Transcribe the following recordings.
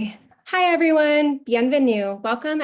Hi, everyone. Bienvenue. Welcome,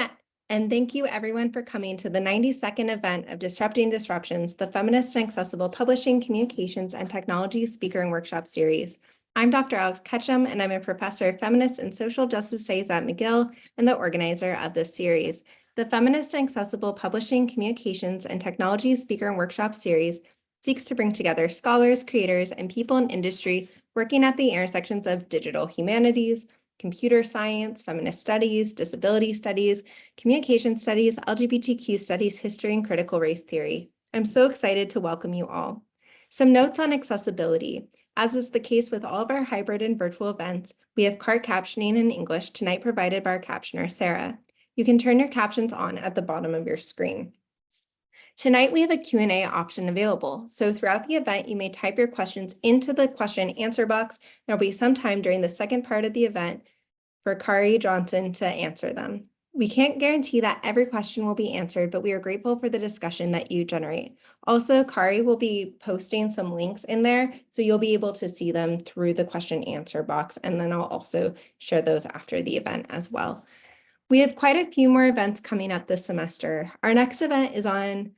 and thank you, everyone, for coming to the 92nd event of Disrupting Disruptions, the Feminist and Accessible Publishing, Communications, and Technology Speaker and Workshop Series. I'm Dr. Alex Ketchum, and I'm a professor of feminist and social justice studies at McGill and the organizer of this series. The Feminist and Accessible Publishing, Communications, and Technology Speaker and Workshop Series seeks to bring together scholars, creators, and people in industry working at the intersections of digital humanities, computer science, feminist studies, disability studies, communication studies, LGBTQ studies, history, and critical race theory. I'm so excited to welcome you all. Some notes on accessibility. As is the case with all of our hybrid and virtual events, we have cart captioning in English tonight provided by our captioner, Sarah. You can turn your captions on at the bottom of your screen. Tonight, we have a Q&A option available. So throughout the event, you may type your questions into the question answer box. There'll be some time during the second part of the event for Khari Johnson to answer them. We can't guarantee that every question will be answered, but we are grateful for the discussion that you generate. Also, Khari will be posting some links in there, so you'll be able to see them through the question answer box, and then I'll also share those after the event as well. We have quite a few more events coming up this semester. Our next event is on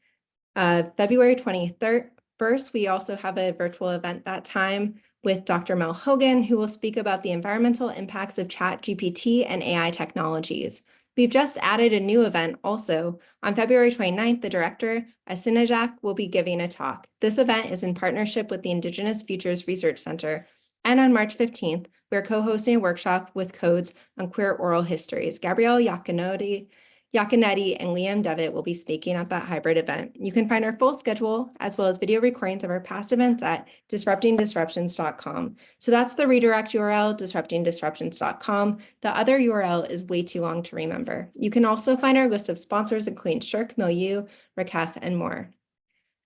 February 21st. We also have a virtual event that time with Dr. Mel Hogan, who will speak about the environmental impacts of ChatGPT and AI technologies. We've just added a new event also. On February 29th, the director, Asinajak, will be giving a talk. This event is in partnership with the Indigenous Futures Research Center. And on March 15th, we're co-hosting a workshop with codes on queer oral histories. Gabrielle Yaconetti and Liam Devitt will be speaking at that hybrid event. You can find our full schedule as well as video recordings of our past events at disruptingdisruptions.com. So that's the redirect URL, disruptingdisruptions.com. The other URL is way too long to remember. You can also find our list of sponsors, including Shirk, Milieu, Rakef, and more.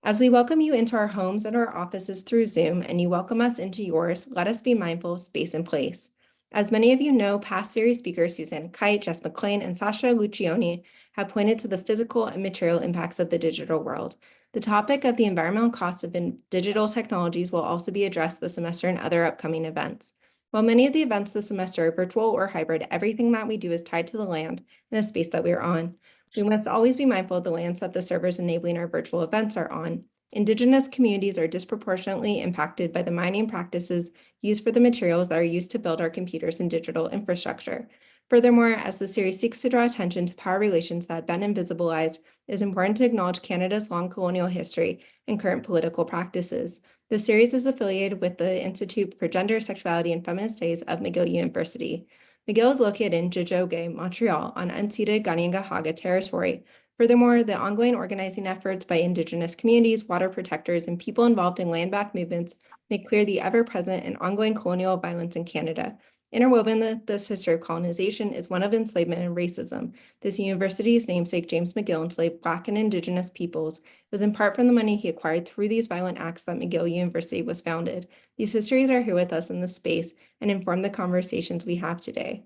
As we welcome you into our homes and our offices through Zoom, and you welcome us into yours, let us be mindful of space and place. As many of you know, past series speakers Suzanne Kite, Jess McLean, and Sasha Lucioni have pointed to the physical and material impacts of the digital world. The topic of the environmental costs of digital technologies will also be addressed this semester in other upcoming events. While many of the events this semester are virtual or hybrid, everything that we do is tied to the land and the space that we are on. We must always be mindful of the lands that the servers enabling our virtual events are on. Indigenous communities are disproportionately impacted by the mining practices used for the materials that are used to build our computers and digital infrastructure. Furthermore, as the series seeks to draw attention to power relations that have been invisibilized, it is important to acknowledge Canada's long colonial history and current political practices. The series is affiliated with the Institute for Gender, Sexuality, and Feminist Studies of McGill University. McGill is located in Tiohtià:ke, Montreal, on unceded Kanien'kehá:ka territory. Furthermore, the ongoing organizing efforts by Indigenous communities, water protectors, and people involved in land-back movements make clear the ever-present and ongoing colonial violence in Canada. Interwoven in this history of colonization is one of enslavement and racism. This university's namesake, James McGill, enslaved Black and Indigenous peoples. It was in part from the money he acquired through these violent acts that McGill University was founded. These histories are here with us in this space and inform the conversations we have today.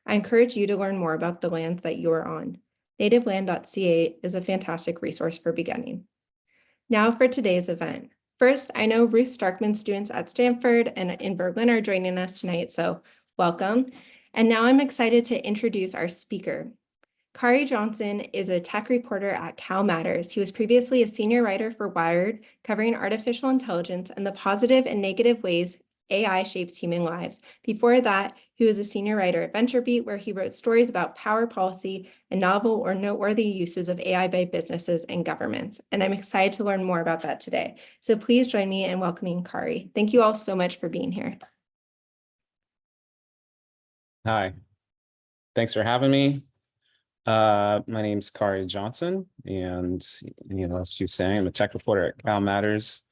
I encourage you to learn more about the lands that you are on. Nativeland.ca is a fantastic resource for beginning. Now for today's event. First, I know Ruth Starkman's students at Stanford and in Berlin are joining us tonight, so welcome. And now I'm excited to introduce our speaker. Khari Johnson is a tech reporter at Cal Matters. He was previously a senior writer for Wired, covering artificial intelligence and the positive and negative ways AI shapes human lives. Before that, he was a senior writer at VentureBeat, where he wrote stories about power policy and novel or noteworthy uses of AI by businesses and governments. And I'm excited to learn more about that today. So please join me in welcoming Khari. Thank you all so much for being here. Hi, thanks for having me. My name's Khari Johnson, and as she was saying, I'm a tech reporter at Cal Matters,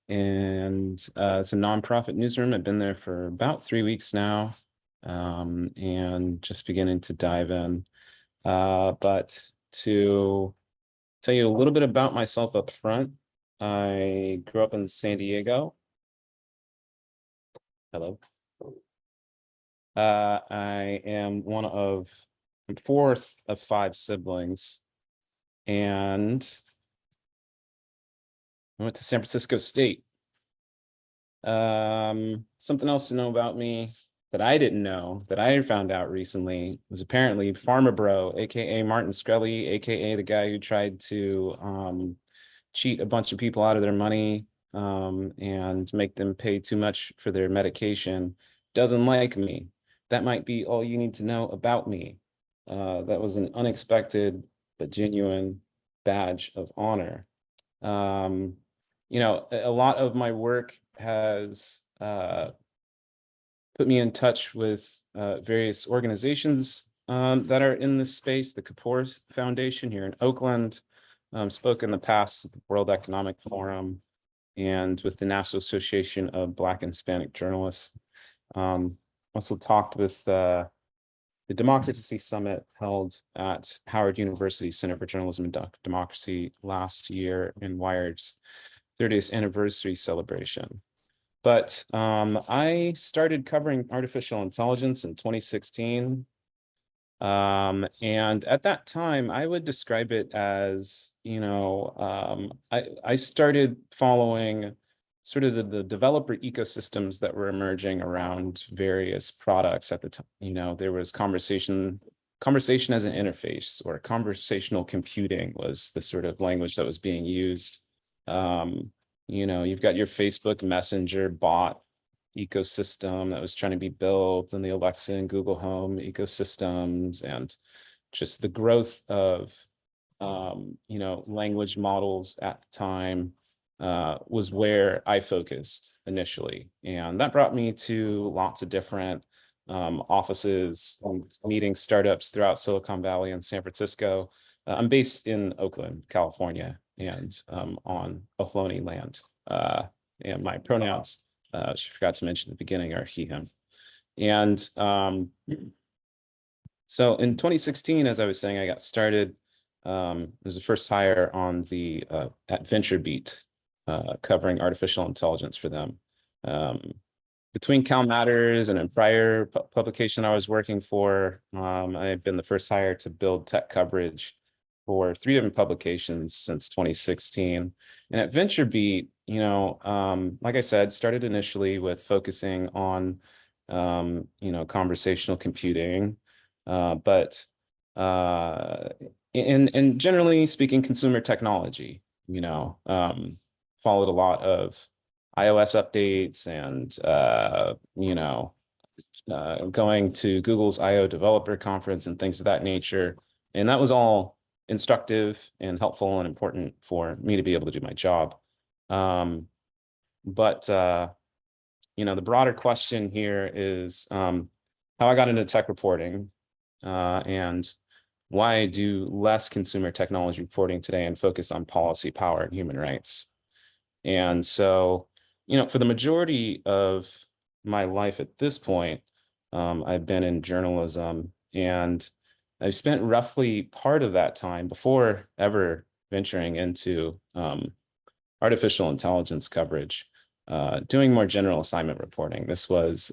and it's a nonprofit newsroom. I've been there for about 3 weeks now, and just beginning to dive in. But to tell you a little bit about myself up front, I grew up in San Diego. Hello. I am fourth of 5 siblings, and I went to San Francisco State. Something else to know about me, that I didn't know, that I found out recently, was apparently Farmer Bro, aka Martin Shkreli, aka the guy who tried to cheat a bunch of people out of their money and make them pay too much for their medication, doesn't like me. That might be all you need to know about me. That was an unexpected but genuine badge of honor. You know, a lot of my work has put me in touch with various organizations that are in this space. The Kapoor Foundation here in Oakland, spoke in the past at the World Economic Forum and with the National Association of Black and Hispanic Journalists. Also talked with the Democracy Summit held at Howard University Center for Journalism and Democracy last year in Wired's 30th anniversary celebration. But I started covering artificial intelligence in 2016. And at that time, I would describe it as, you know, I started following sort of the developer ecosystems that were emerging around various products at the time. You know, there was conversation as an interface, or conversational computing was the sort of language that was being used. You know, you've got your Facebook Messenger bot ecosystem that was trying to be built, and the Alexa and Google Home ecosystems, and just the growth of you know, language models at the time was where I focused initially. And that brought me to lots of different offices, meeting startups throughout Silicon Valley and San Francisco. I'm based in Oakland, California, and on Ohlone land. And my pronouns, she forgot to mention at the beginning, are he, him. And so in 2016, as I was saying, I got started. It was the first hire on the at VentureBeat, covering artificial intelligence for them. Between Cal Matters and a prior publication I was working for, I've been the first hire to build tech coverage for 3 different publications since 2016. And at VentureBeat, you know, like I said, started initially with focusing on, you know, conversational computing, but in generally speaking, consumer technology, you know, followed a lot of iOS updates and, you know, going to Google's I/O developer conference and things of that nature. And that was all instructive and helpful and important for me to be able to do my job. But you know, the broader question here is how I got into tech reporting and why I do less consumer technology reporting today and focus on policy, power, and human rights. And so, you know, for the majority of my life at this point, I've been in journalism, and I've spent roughly part of that time before ever venturing into artificial intelligence coverage, doing more general assignment reporting. This was,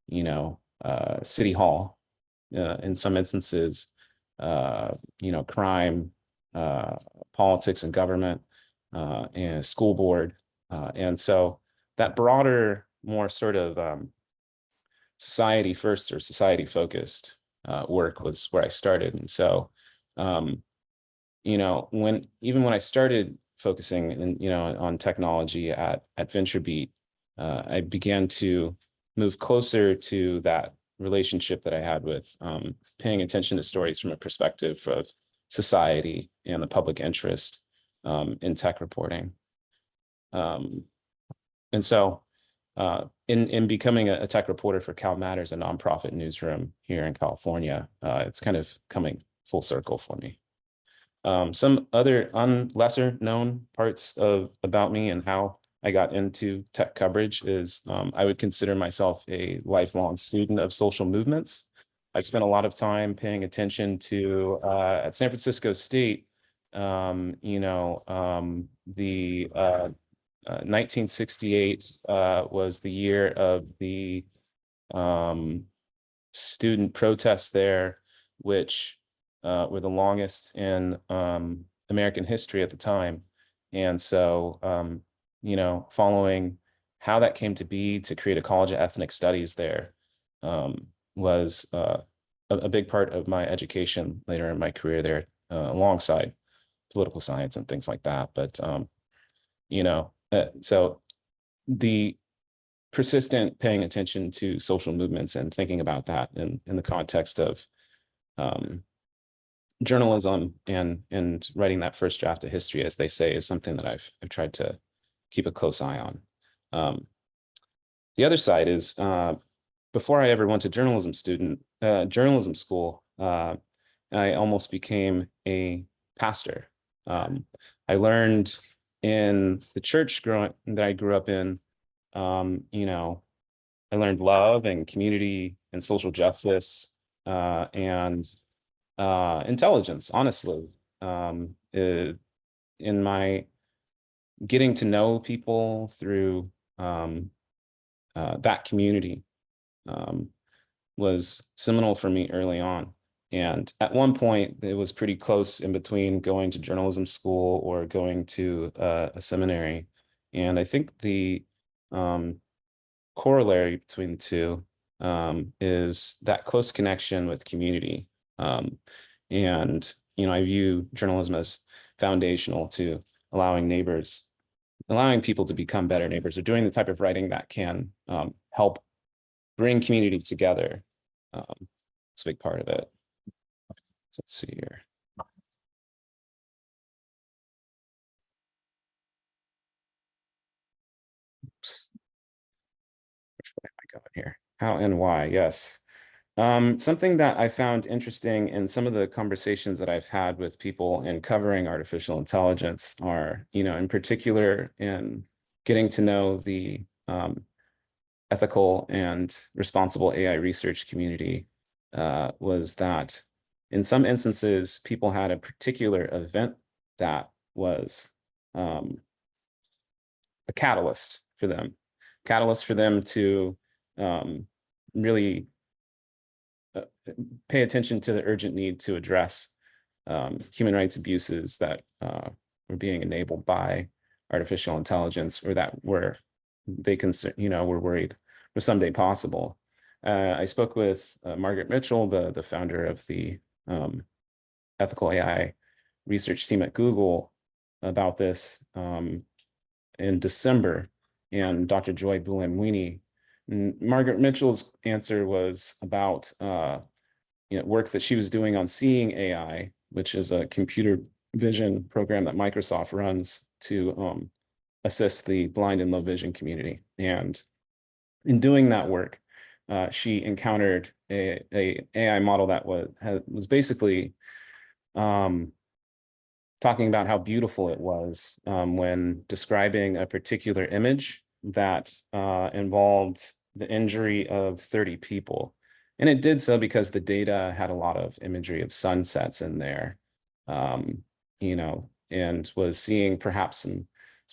you know, City Hall, in some instances, you know, crime, politics and government, and school board. And so that broader, more sort of society first or society focused work was where I started. And so, you know, even when I started focusing in, you know, on technology at VentureBeat, I began to move closer to that relationship that I had with paying attention to stories from a perspective of society and the public interest in tech reporting. And so in becoming a tech reporter for Cal Matters, a nonprofit newsroom here in California, it's kind of coming full circle for me. Some other lesser known parts about me and how I got into tech coverage is I would consider myself a lifelong student of social movements. I spent a lot of time paying attention to at San Francisco State, you know, the 1968 was the year of the student protests there, which were the longest in American history at the time. And so, you know, following how that came to be to create a college of ethnic studies there, was a big part of my education later in my career there, alongside political science and things like that. But so the persistent paying attention to social movements and thinking about that in the context of journalism and writing that first draft of history, as they say, is something that I've tried to keep a close eye on. The other side is, before I ever went to journalism school, I almost became a pastor. I learned in the church that I grew up in, I learned love and community and social justice, and intelligence, honestly, in my getting to know people through that community, was seminal for me early on. And at one point, it was pretty close in between going to journalism school or going to a seminary. And I think the corollary between the two is that close connection with community. And I view journalism as foundational to allowing people to become better neighbors, or doing the type of writing that can help bring community together. It's a big part of it. So let's see here. Oops. Which way am I going here? How and why? Yes. Something that I found interesting in some of the conversations that I've had with people in covering artificial intelligence are, in particular in getting to know the ethical and responsible AI research community, was that in some instances, people had a particular event that was a catalyst for them to really pay attention to the urgent need to address human rights abuses that were being enabled by artificial intelligence, or that were worried were someday possible. I spoke with Margaret Mitchell, the founder of the ethical AI research team at Google, about this in December, and Dr. Joy Buolamwini. Margaret Mitchell's answer was about work that she was doing on Seeing AI, which is a computer vision program that Microsoft runs to assist the blind and low vision community. And in doing that work, she encountered a AI model that was basically talking about how beautiful it was when describing a particular image that involved the injury of 30 people. And it did so because the data had a lot of imagery of sunsets in there, and was seeing perhaps some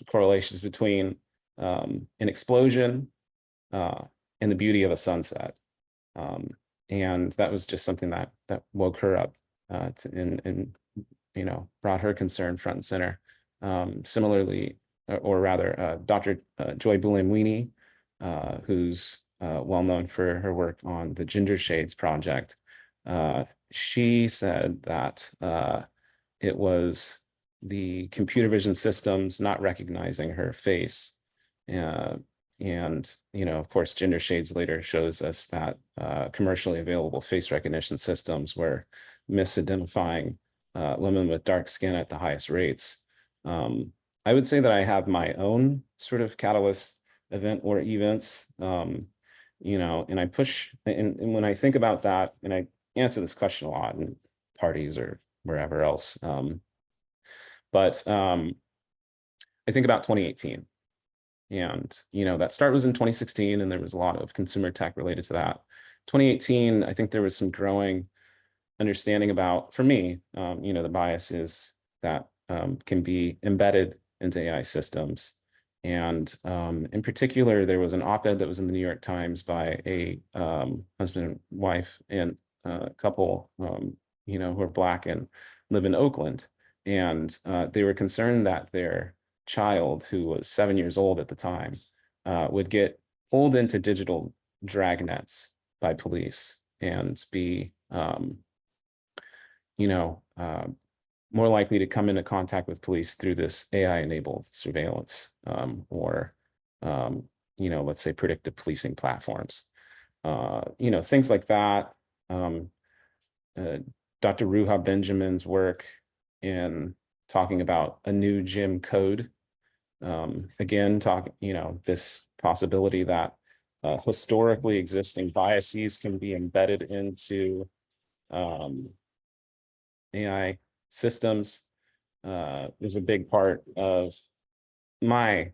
correlations between an explosion and the beauty of a sunset. And that was just something that woke her up and brought her concern front and center. Similarly, or rather, Dr. Joy Buolamwini, who's well known for her work on the Ginger Shades project, she said that it was the computer vision systems not recognizing her face. And of course, Ginger Shades later shows us that commercially available face recognition systems were misidentifying women with dark skin at the highest rates. I would say that I have my own sort of catalyst event or events, and I push, and when I think about that, and I answer this question a lot in parties or wherever else, but I think about 2018. And, that start was in 2016, and there was a lot of consumer tech related to that. 2018, I think there was some growing understanding about, for me, the biases that can be embedded into AI systems. And in particular, there was an op-ed that was in the New York Times by a husband and wife and couple, who are Black and live in Oakland. And they were concerned that their child, who was 7 years old at the time, would get pulled into digital dragnets by police and be, more likely to come into contact with police through this AI-enabled surveillance, or, let's say predictive policing platforms. Things like that. Dr. Ruha Benjamin's work in talking about a new Jim code. Again, this possibility that historically existing biases can be embedded into AI systems is a big part of my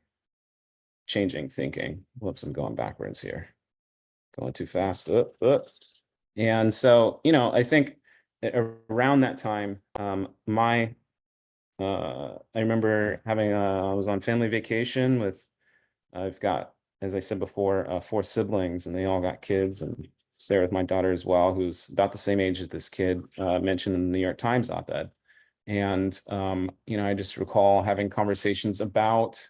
changing thinking. Whoops, I'm going backwards here. Going too fast. And so, I think around that time, I remember I was on family vacation I've got, as I said before, 4 siblings, and they all got kids, and I was there with my daughter as well, who's about the same age as this kid mentioned in the New York Times op-ed. And, I just recall having conversations about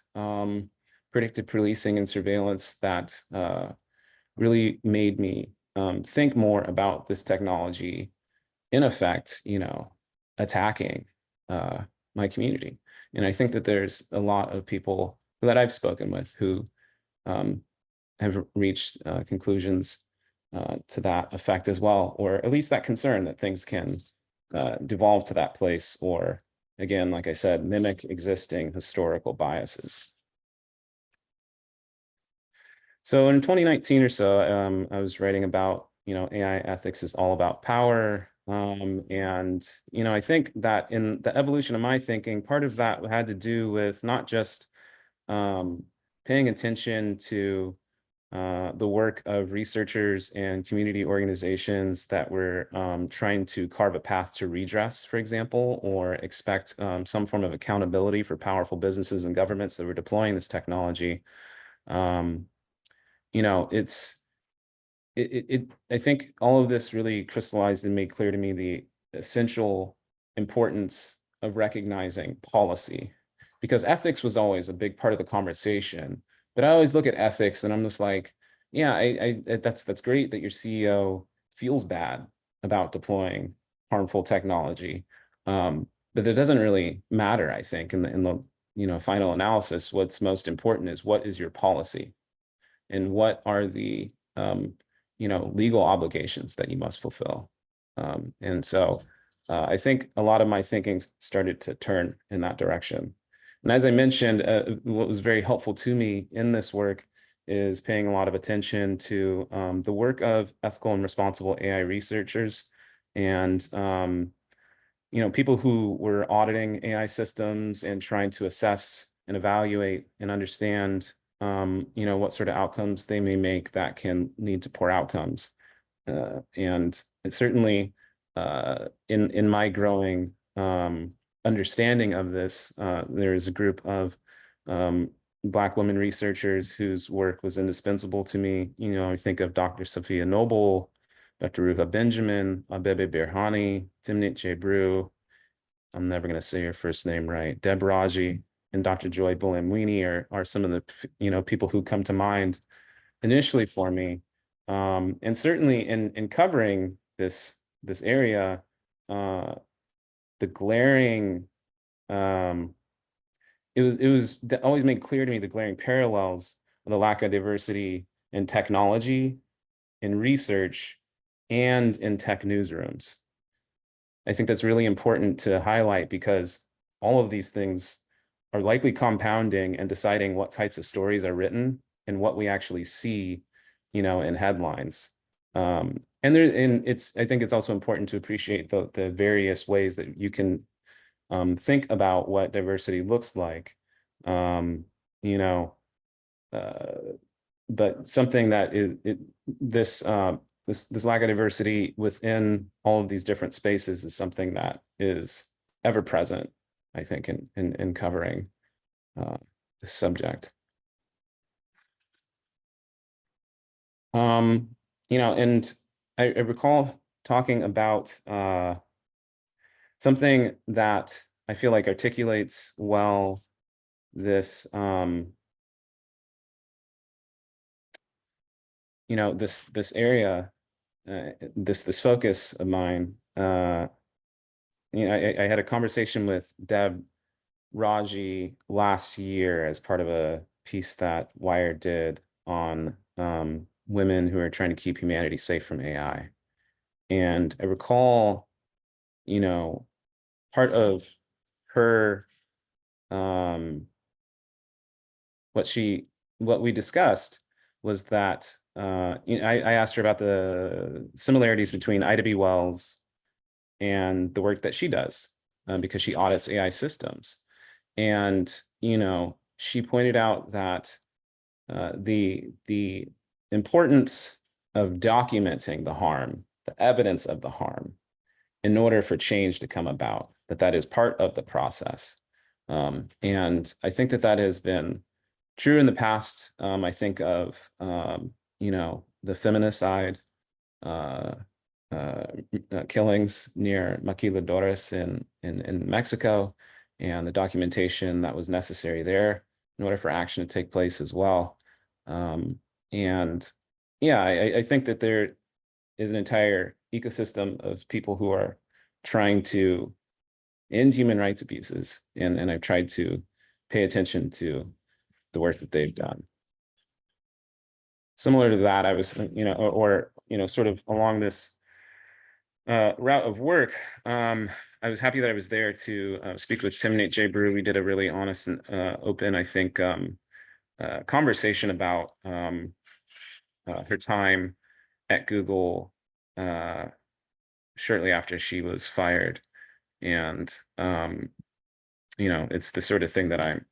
predictive policing and surveillance that really made me think more about this technology, in effect, attacking my community. And I think that there's a lot of people that I've spoken with who have reached conclusions to that effect as well, or at least that concern that things can devolve to that place, or again, like I said, mimic existing historical biases. So in 2019 or so, I was writing about, AI ethics is all about power. And, I think that in the evolution of my thinking, part of that had to do with not just paying attention to the work of researchers and community organizations that were trying to carve a path to redress, for example, or expect some form of accountability for powerful businesses and governments that were deploying this technology. I think all of this really crystallized and made clear to me the essential importance of recognizing policy, because ethics was always a big part of the conversation. But I always look at ethics and I'm just like, yeah, that's great that your CEO feels bad about deploying harmful technology. But that doesn't really matter, I think, in the final analysis. What's most important is, what is your policy, and what are the legal obligations that you must fulfill. And so I think a lot of my thinking started to turn in that direction. And as I mentioned, what was very helpful to me in this work is paying a lot of attention to the work of ethical and responsible AI researchers, and people who were auditing AI systems and trying to assess and evaluate and understand what sort of outcomes they may make that can lead to poor outcomes. And it certainly in my growing understanding of this, there is a group of Black women researchers whose work was indispensable to me. I think of Dr. Sophia Noble, Dr. Ruha Benjamin, Abebe Birhani, Timnit Jebru, I'm never going to say your first name right, Deb Raji, and Dr. Joy Bulamwini are some of the people who come to mind initially for me. And certainly in covering this area, the glaring it was always made clear to me the glaring parallels of the lack of diversity in technology, in research, and in tech newsrooms. I think that's really important to highlight, because all of these things are likely compounding and deciding what types of stories are written and what we actually see, in headlines. I think it's also important to appreciate the various ways that you can think about what diversity looks like. But something that this lack of diversity within all of these different spaces is something that is ever present, I think, in covering this subject. And I recall talking about something that I feel like articulates well this this area this focus of mine. I had a conversation with Deb Raji last year as part of a piece that Wired did on women who are trying to keep humanity safe from AI. And I recall, part of her, what we discussed was that, I asked her about the similarities between Ida B. Wells and the work that she does, because she audits AI systems. And, she pointed out that the importance of documenting the harm, the evidence of the harm, in order for change to come about, that is part of the process. And I think that has been true in the past. I think of, the feminist side, killings near Maquiladores in Mexico, and the documentation that was necessary there in order for action to take place as well. And yeah, I think that there is an entire ecosystem of people who are trying to end human rights abuses, and I've tried to pay attention to the work that they've done. Similar to that, I was, sort of along this route of work, I was happy that I was there to speak with Timnate J. Brew. We did a really honest and open, I think, conversation about her time at Google shortly after she was fired. And, it's the sort of thing that I'm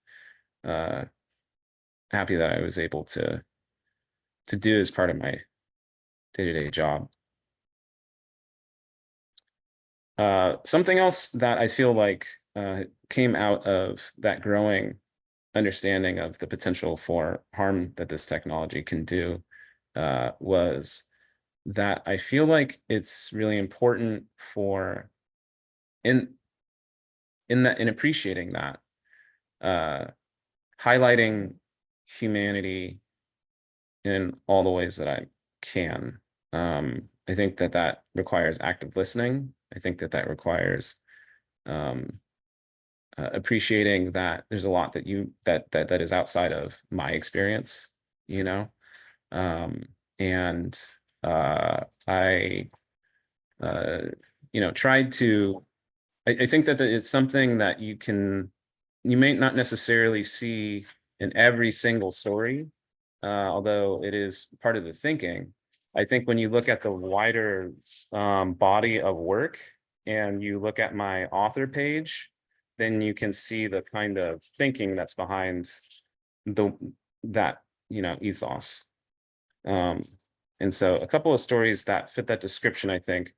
happy that I was able to do as part of my day-to-day job. Something else that I feel like came out of that growing understanding of the potential for harm that this technology can do was that I feel like it's really important for in appreciating that, highlighting humanity in all the ways that I can. I think that requires active listening. I think that requires appreciating that there's a lot that is outside of my experience, and I tried to. I think that it's something that you may not necessarily see in every single story, although it is part of the thinking. I think when you look at the wider body of work and you look at my author page, then you can see the kind of thinking that's behind that ethos. And so a couple of stories that fit that description, I think.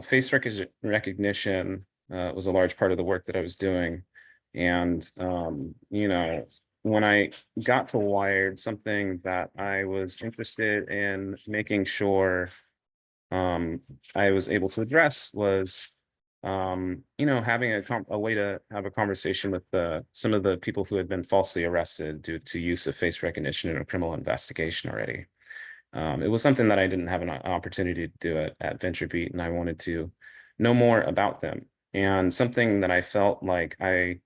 Face recognition was a large part of the work that I was doing. And, when I got to Wired, something that I was interested in making sure I was able to address was, having a way to have a conversation with some of the people who had been falsely arrested due to use of face recognition in a criminal investigation already. It was something that I didn't have an opportunity to do at VentureBeat, and I wanted to know more about them. And something that I felt like I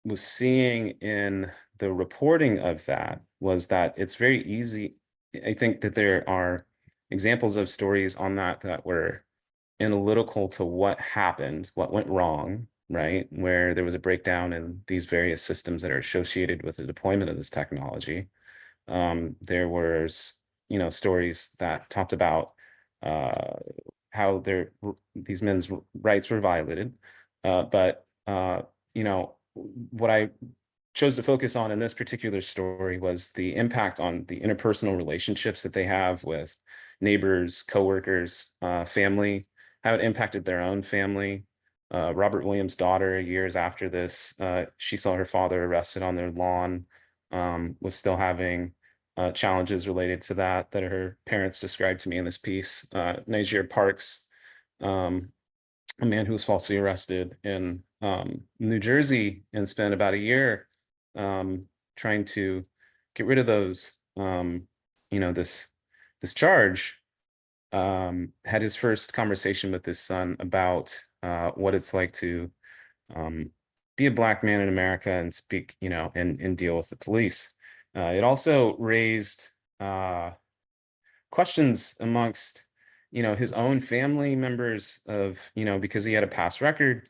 was seeing in the reporting of that was that it's very easy. I think that there are examples of stories on that were analytical to what happened, what went wrong, right? Where there was a breakdown in these various systems that are associated with the deployment of this technology. There was, stories that talked about how these men's rights were violated. But what I chose to focus on in this particular story was the impact on the interpersonal relationships that they have with neighbors, coworkers, family, how it impacted their own family. Robert Williams' daughter, years after this, she saw her father arrested on their lawn, was still having challenges related to that her parents described to me in this piece. Niger Parks, a man who was falsely arrested in New Jersey and spent about a year trying to get rid of those, this charge, had his first conversation with his son about what it's like to be a Black man in America and speak, and deal with the police. It also raised questions amongst, his own family members of, because he had a past record,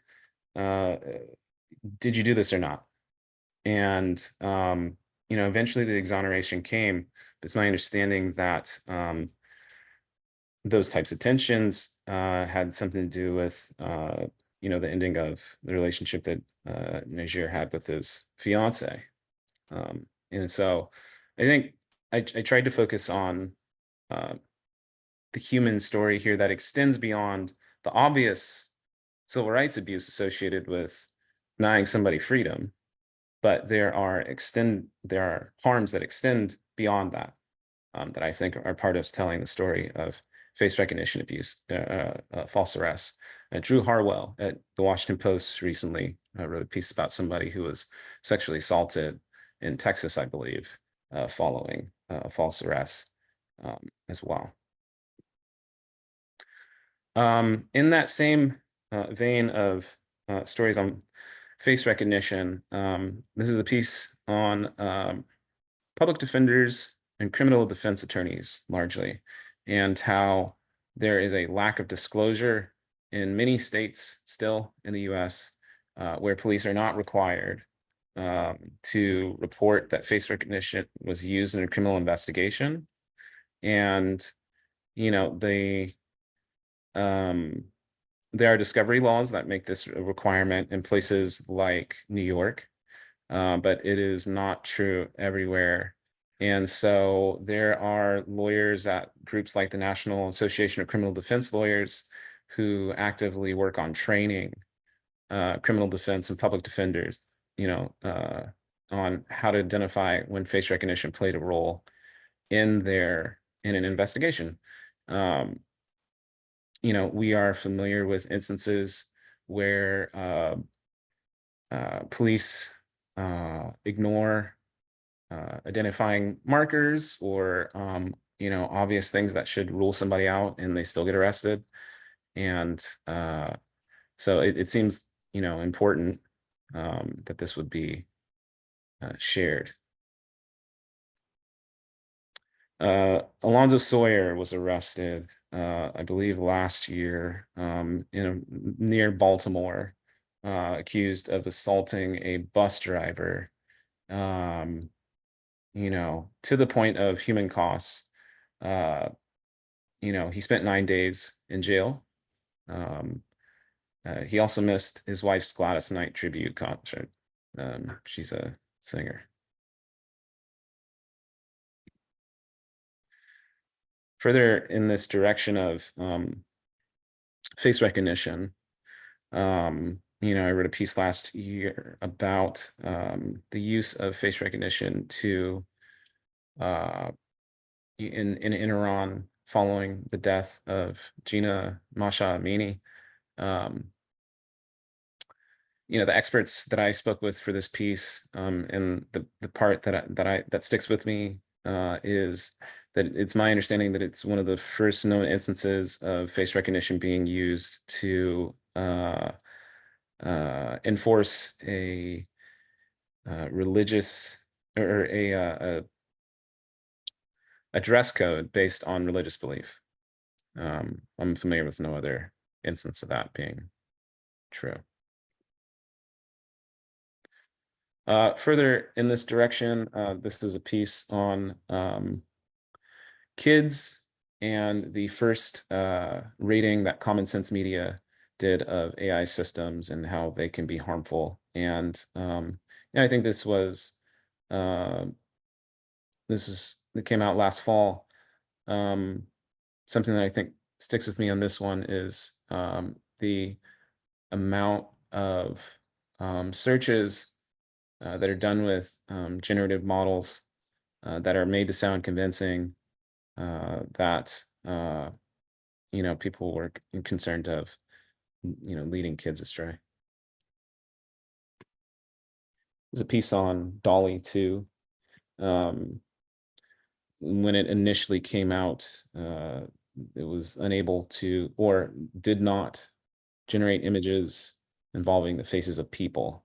did you do this or not? And, eventually the exoneration came. But it's my understanding that those types of tensions had something to do with, the ending of the relationship that Najir had with his fiance. And so I think I tried to focus on the human story here that extends beyond the obvious civil rights abuse associated with denying somebody freedom, but there are harms that extend beyond that, that I think are part of telling the story of face recognition abuse, false arrests. Drew Harwell at the Washington Post recently wrote a piece about somebody who was sexually assaulted in Texas, I believe, following false arrests as well. In that same vein of stories on face recognition, this is a piece on public defenders and criminal defense attorneys largely, and how there is a lack of disclosure in many states still in the US, where police are not required to report that face recognition was used in a criminal investigation. And, there are discovery laws that make this a requirement in places like New York, but it is not true everywhere. And so there are lawyers at groups like the National Association of Criminal Defense Lawyers who actively work on training criminal defense and public defenders, on how to identify when face recognition played a role in an investigation. We are familiar with instances where police ignore identifying markers or obvious things that should rule somebody out, and they still get arrested. And so it seems important that this would be shared. Alonzo Sawyer was arrested, I believe last year, near Baltimore, accused of assaulting a bus driver, to the point of human costs. He spent 9 days in jail. He also missed his wife's Gladys Knight tribute concert. She's a singer. Further in this direction of face recognition, I wrote a piece last year about the use of face recognition in Iran following the death of Gina Masha Amini. The experts that I spoke with for this piece, and the part that sticks with me is that it's my understanding that it's one of the first known instances of face recognition being used to enforce a religious or a dress code based on religious belief. I'm familiar with no other instance of that being true. Further in this direction, this is a piece on kids and the first rating that Common Sense Media did of AI systems and how they can be harmful. And I think this came out last fall. Something that I think sticks with me on this one is the amount of searches that are done with generative models that are made to sound convincing, that people were concerned of leading kids astray. There's a piece on Dolly 2. when it initially came out, it was unable to or did not generate images involving the faces of people.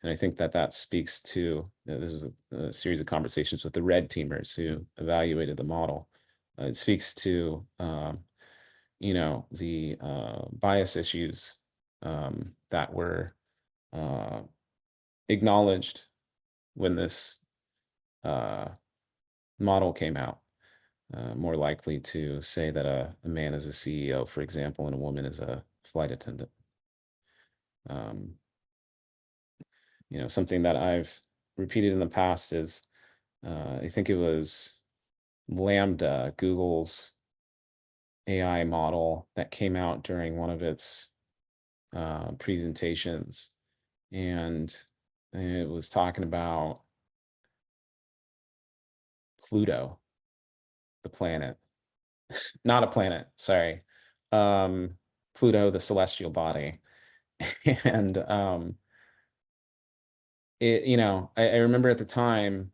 And I think that that speaks to, this is a series of conversations with the red teamers who evaluated the model. It speaks to, the bias issues that were acknowledged when this model came out. More likely to say that a man is a CEO, for example, and a woman is a flight attendant. Something that I've repeated in the past is, I think it was Lambda, Google's AI model that came out during one of its presentations, and it was talking about Pluto, the planet, not a planet, sorry, Pluto, the celestial body. And I remember at the time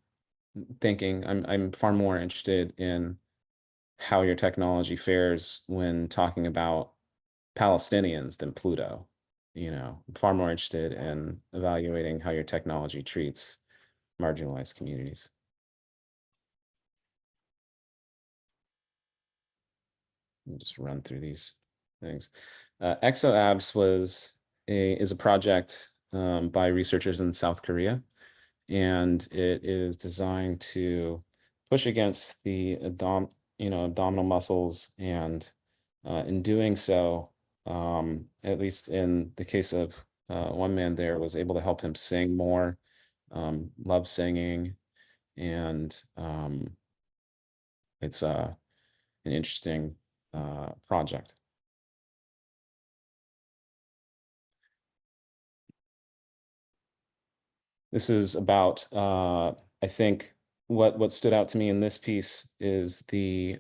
thinking I'm far more interested in how your technology fares when talking about Palestinians than Pluto. I'm far more interested in evaluating how your technology treats marginalized communities. Let me just run through these things. ExoAbs is a project by researchers in South Korea, and it is designed to push against the abdominal muscles, and in doing so, at least in the case of one man there, was able to help him sing more, love singing, and it's an interesting project. This is about, I think, what stood out to me in this piece is the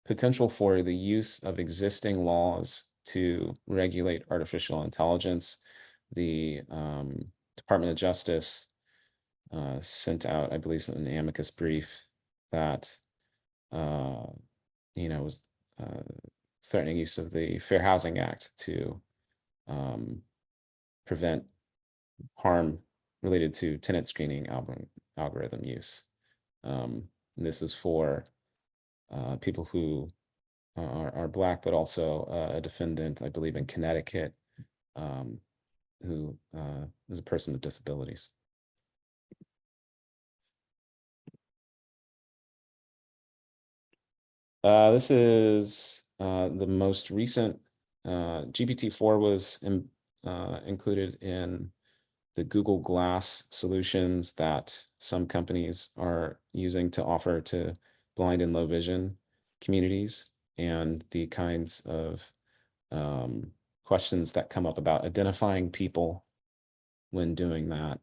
potential for the use of existing laws to regulate artificial intelligence. The Department of Justice sent out, I believe, an amicus brief that was threatening use of the Fair Housing Act to prevent harm related to tenant screening algorithm use. This is for people who are Black, but also a defendant, I believe, in Connecticut, who is a person with disabilities. This is the most recent. GPT-4 was included in the Google Glass solutions that some companies are using to offer to blind and low vision communities, and the kinds of questions that come up about identifying people when doing that,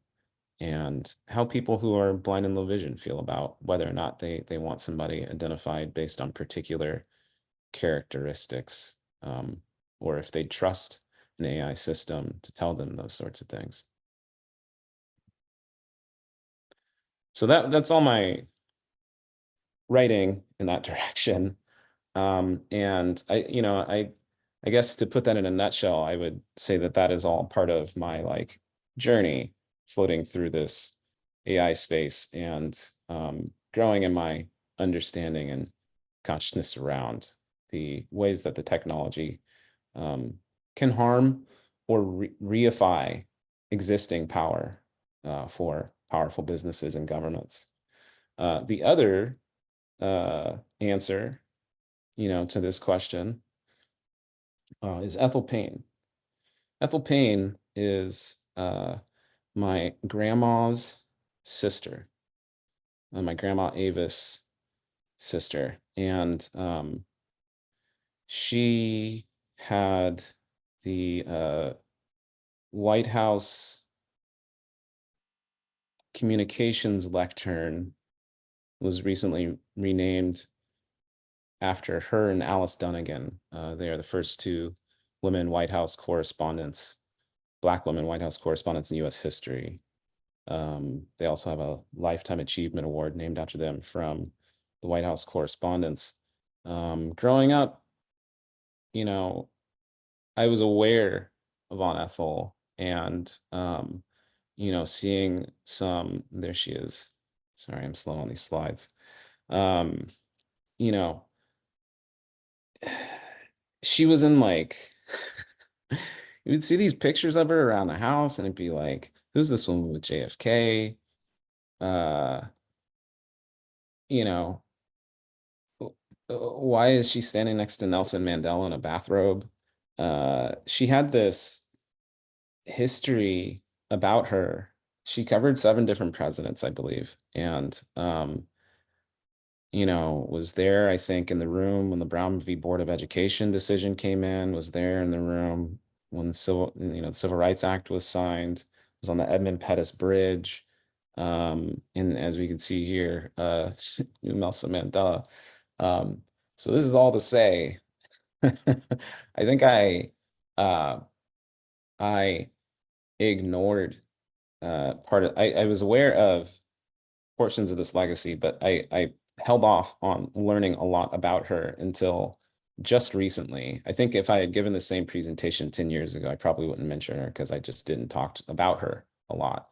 and how people who are blind and low vision feel about whether or not they want somebody identified based on particular characteristics, or if they trust an AI system to tell them those sorts of things. So that's all my writing in that direction. And I guess to put that in a nutshell, I would say that is all part of my journey floating through this AI space, and growing in my understanding and consciousness around the ways that the technology can harm or reify existing power for powerful businesses and governments. The other answer, to this question is Ethel Payne. Ethel Payne is my grandma's sister, my grandma Ava's sister, and she had the White House communications lectern was recently renamed after her and Alice Dunnigan. They are the first two women White House correspondents, Black women White House correspondents in U.S. history. They also have a Lifetime Achievement Award named after them from the White House correspondence. Growing up, you know, I was aware of Aunt Ethel, and you know, seeing some, there she is. Sorry, I'm slow on these slides. Um, you know, she was in like you would see these pictures of her around the house, and it'd be like, who's this woman with JFK? Uh, you know, why is she standing next to Nelson Mandela in a bathrobe? She had this history about her. She covered 7 different presidents, I believe, and you know, was there, I think, in the room when the Brown v. Board of Education decision came in, was there in the room when the Civil Rights Act was signed, was on the Edmund Pettus Bridge. And as we can see here, Nelson Mandela. Um, so this is all to say, I think uh, I ignored I was aware of portions of this legacy, but I held off on learning a lot about her until just recently. I think if I had given the same presentation 10 years ago, I probably wouldn't mention her because I just didn't talk about her a lot.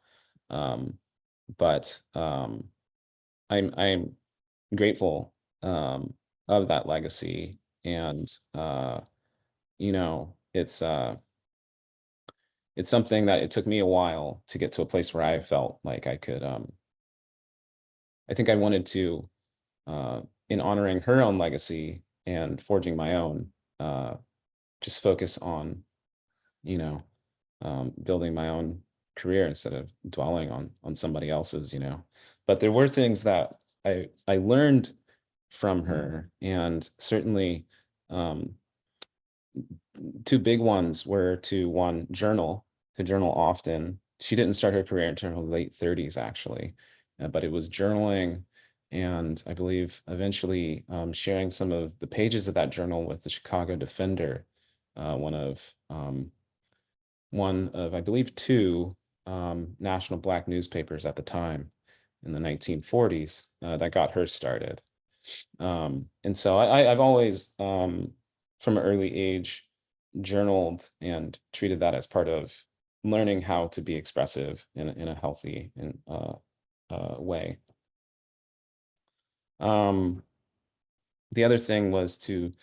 But I'm grateful of that legacy, and you know, it's something that it took me a while to get to a place where I felt like I could I think I wanted to, in honoring her own legacy and forging my own, just focus on, you know, building my own career instead of dwelling on somebody else's, you know. But there were things that I learned from her, and certainly um, 2 big ones were to journal often. She didn't start her career until her late 30s, actually, but it was journaling, and I believe eventually sharing some of the pages of that journal with the Chicago Defender, one of I believe 2 national Black newspapers at the time in the 1940s that got her started. And so I've always, from an early age, journaled and treated that as part of learning how to be expressive in a healthy way. The other thing was to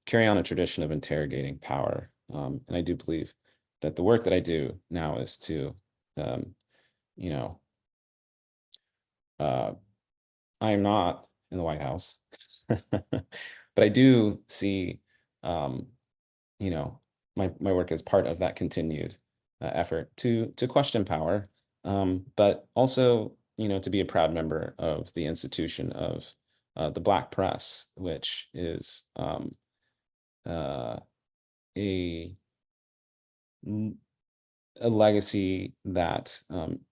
carry on a tradition of interrogating power. And I do believe that the work that I do now is to, you know, I am not in the White House, but I do see, you know, my work as part of that continued effort to question power, but also, you know, to be a proud member of the institution of the Black press, which is uh, a a legacy that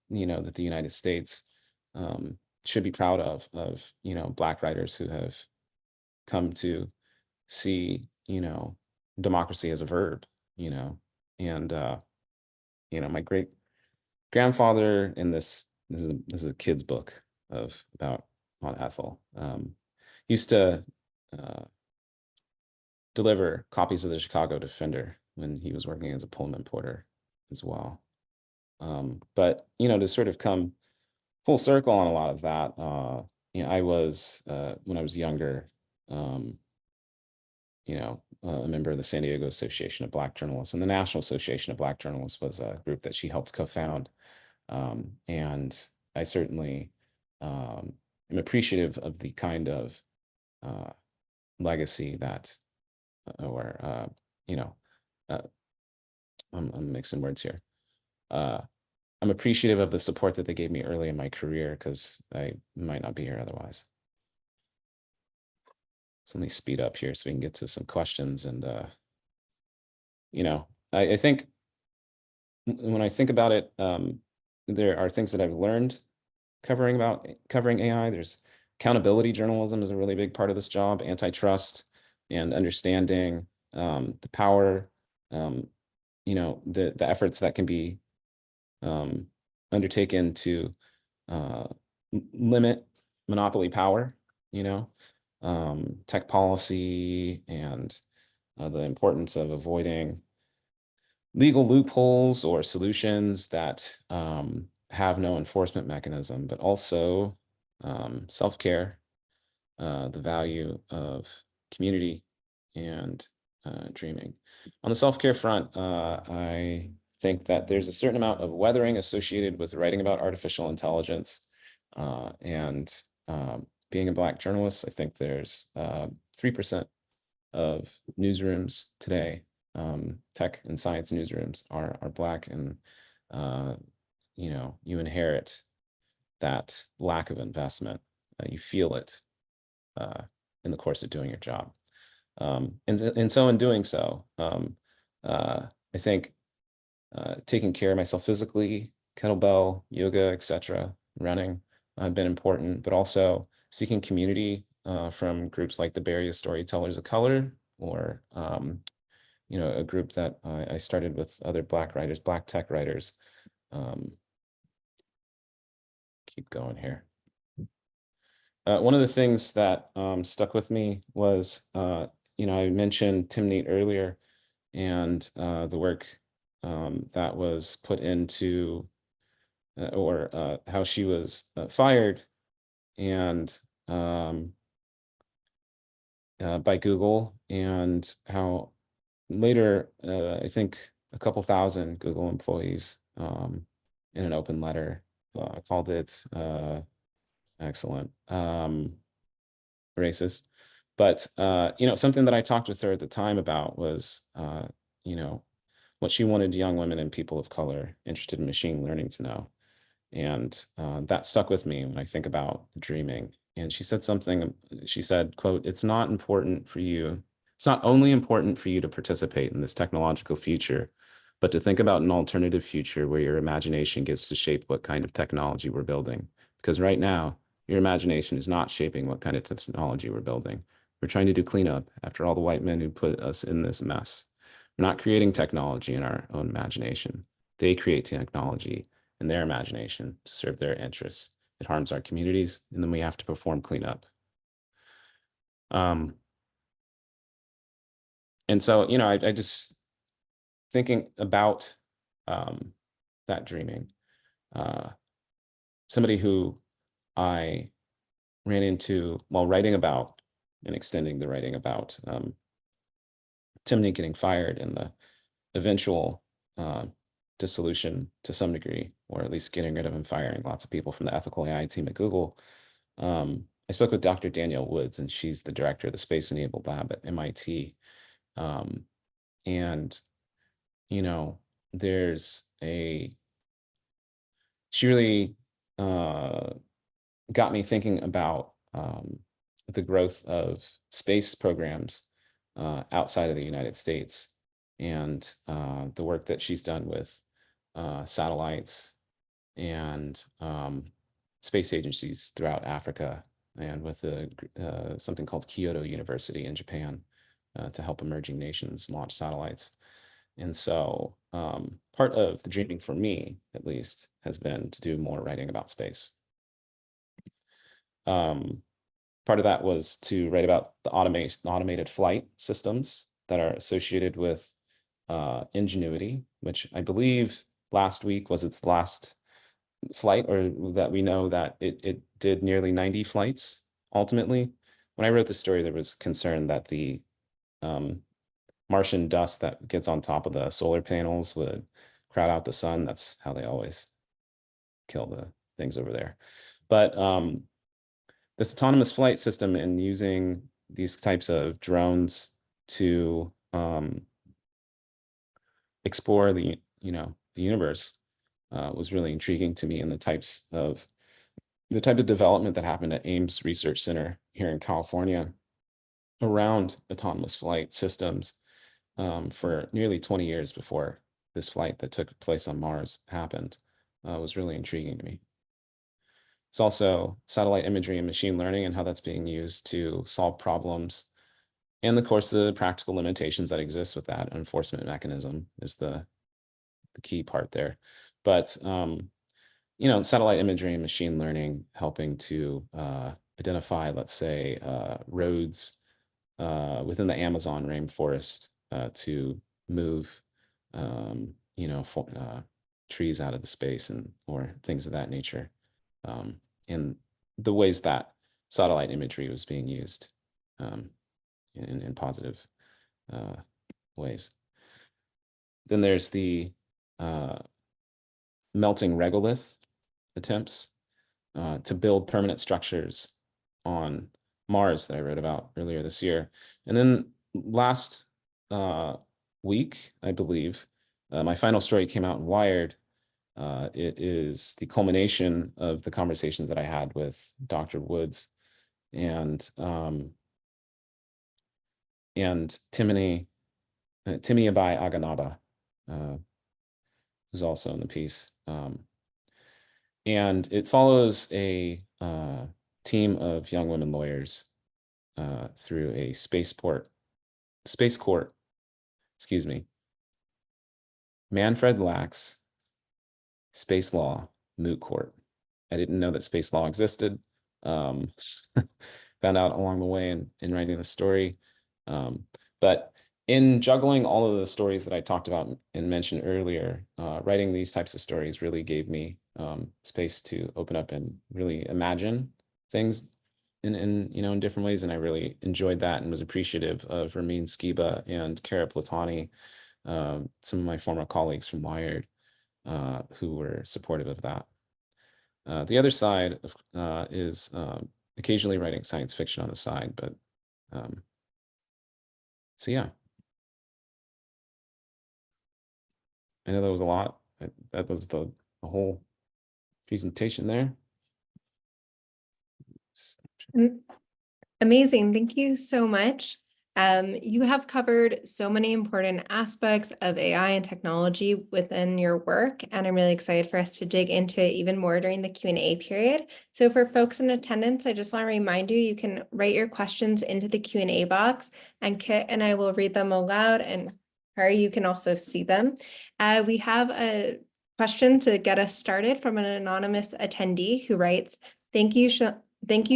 you know, that the United States should be proud of, you know, Black writers who have come to see, you know, democracy as a verb, you know. And you know, my great grandfather, in this is a kid's book of about Aunt Ethel, used to uh, deliver copies of the Chicago Defender when he was working as a Pullman porter as well. But you know, to sort of come full circle on a lot of that, you know, I was when I was younger, you know, a member of the San Diego Association of Black Journalists, and the National Association of Black Journalists was a group that she helped co-found. And I certainly am appreciative of the kind of legacy that, or you know, uh, I'm mixing words here. I'm appreciative of the support that they gave me early in my career, because I might not be here otherwise. So let me speed up here so we can get to some questions. And you know, I think when I think about it, there are things that I've learned covering AI. There's accountability journalism is a really big part of this job, antitrust, and understanding the power, you know, the efforts that can be undertaken to limit monopoly power, tech policy and the importance of avoiding legal loopholes or solutions that have no enforcement mechanism, but also self-care, the value of community and dreaming. On the self-care front, I think that there's a certain amount of weathering associated with writing about artificial intelligence and being a Black journalist. I think there's 3% of newsrooms today, tech and science newsrooms are Black, and you inherit that lack of investment. You feel it in the course of doing your job. And so in doing so, I think taking care of myself physically, kettlebell, yoga, etc., running have been important, but also seeking community from groups like the Bay Area Storytellers of Color, or a group that I started with other Black writers, Black tech writers. Keep going here. One of the things that stuck with me was, I mentioned Timnit earlier, and the work that was put into, or how she was fired, and by Google, and how later, I think a couple thousand Google employees in an open letter called it excellent racist. But something that I talked with her at the time about was what she wanted young women and people of color interested in machine learning to know. And that stuck with me when I think about dreaming. And she said something, she said, quote, "It's not important for you. It's not only important for you to participate in this technological future, but to think about an alternative future where your imagination gets to shape what kind of technology we're building. Because right now, your imagination is not shaping what kind of technology we're building. We're trying to do cleanup after all the white men who put us in this mess. We're not creating technology in our own imagination. They create technology in their imagination to serve their interests. It harms our communities, and then we have to perform cleanup." And so, I just thinking about that dreaming. Somebody who I ran into while writing about and extending the writing about Timney getting fired and the eventual dissolution to some degree, or at least getting rid of him, firing lots of people from the ethical AI team at Google. I spoke with Dr. Danielle Woods, and she's the director of the Space Enabled Lab at MIT. And, she really got me thinking about the growth of space programs outside of the United States, and the work that she's done with satellites and space agencies throughout Africa, and with something called Kyoto University in Japan to help emerging nations launch satellites. And so part of the dreaming for me, at least, has been to do more writing about space. Part of that was to write about the automated flight systems that are associated with Ingenuity, which I believe last week was its last flight, or that we know that it did nearly 90 flights ultimately. When I wrote the story, there was concern that the Martian dust that gets on top of the solar panels would crowd out the sun. That's how they always kill the things over there. But this autonomous flight system, and using these types of drones to explore the universe was really intriguing to me, and the type of development that happened at Ames Research Center here in California around autonomous flight systems for nearly 20 years before this flight that took place on Mars happened was really intriguing to me. It's also satellite imagery and machine learning, and how that's being used to solve problems. And of course, the practical limitations that exist with that enforcement mechanism is the key part there. But satellite imagery and machine learning helping to identify, let's say, roads within the Amazon rainforest to move, trees out of the space or things of that nature, and the ways that satellite imagery was being used in positive ways. Then there's the melting regolith attempts to build permanent structures on Mars that I wrote about earlier this year. And then last week, I believe, my final story came out in Wired. It is the culmination of the conversations that I had with Dr. Woods and Timi Abai Aganaba, who's also in the piece. And it follows a team of young women lawyers through a space court, Manfred Lachs Space Law Moot Court. I didn't know that space law existed. Found out along the way in writing the story. But in juggling all of the stories that I talked about and mentioned earlier, writing these types of stories really gave me space to open up and really imagine things in different ways. And I really enjoyed that and was appreciative of Ramin Skiba and Kara Platani, some of my former colleagues from Wired, who were supportive of that. The other side is occasionally writing science fiction on the side, but so yeah. I know that was a lot. That was the whole presentation there. Amazing. Thank you so much. You have covered so many important aspects of AI and technology within your work, and I'm really excited for us to dig into it even more during the Q&A period. So for folks in attendance, I just want to remind you, you can write your questions into the Q&A box, and Kit and I will read them aloud, and Khari, you can also see them. We have a question to get us started from an anonymous attendee who writes, Thank you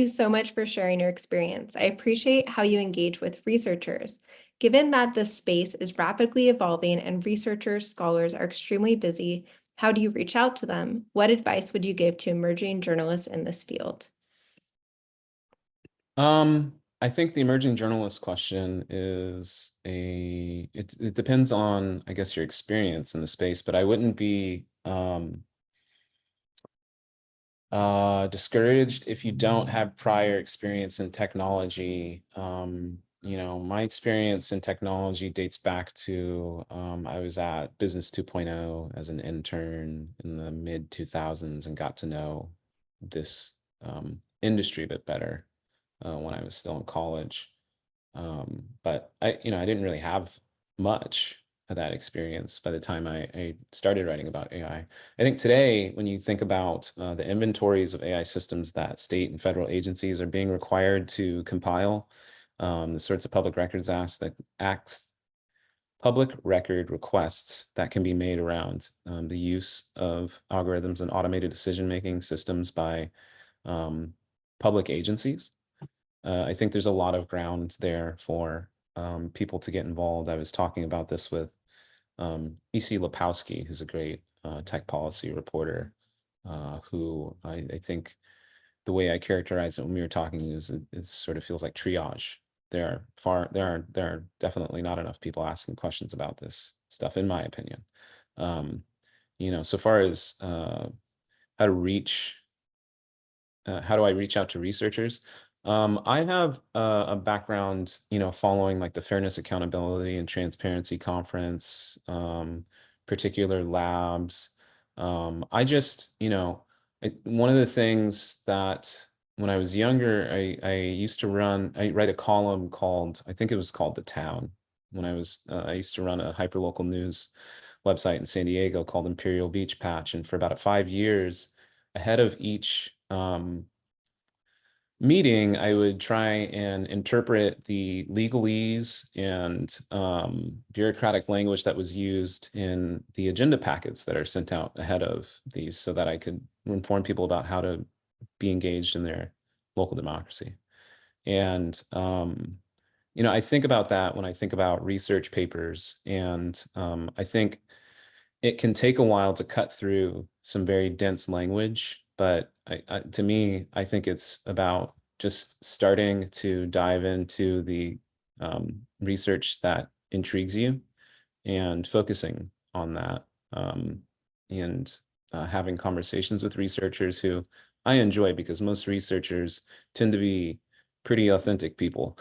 so much for sharing your experience. I appreciate how you engage with researchers. Given that this space is rapidly evolving and researchers, scholars are extremely busy, how do you reach out to them? What advice would you give to emerging journalists in this field? I think the emerging journalist question is it depends on, I guess, your experience in the space, but I wouldn't be discouraged if you don't have prior experience in technology. My experience in technology dates back to I was at Business 2.0 as an intern in the mid 2000s and got to know this industry a bit better when I was still in college. But I didn't really have much of that experience by the time I started writing about AI. I think today, when you think about the inventories of AI systems that state and federal agencies are being required to compile, the sorts of public record requests that can be made around the use of algorithms and automated decision-making systems by public agencies. I think there's a lot of ground there for people to get involved. I was talking about this with E.C. Lepowski, who's a great tech policy reporter, who I think the way I characterized it when we were talking is it sort of feels like triage. There are definitely not enough people asking questions about this stuff, in my opinion. So far as how do I reach out to researchers? I have a background, following like the Fairness, Accountability, and Transparency Conference, particular labs. I just, one of the things that when I was younger, I write a column called, I think it was called The Town. When I used to run a hyperlocal news website in San Diego called Imperial Beach Patch. And for about 5 years, ahead of each meeting, I would try and interpret the legalese and bureaucratic language that was used in the agenda packets that are sent out ahead of these so that I could inform people about how to be engaged in their local democracy. And, I think about that when I think about research papers, and I think it can take a while to cut through some very dense language, but to me, I think it's about just starting to dive into the research that intrigues you and focusing on that, and having conversations with researchers who I enjoy, because most researchers tend to be pretty authentic people.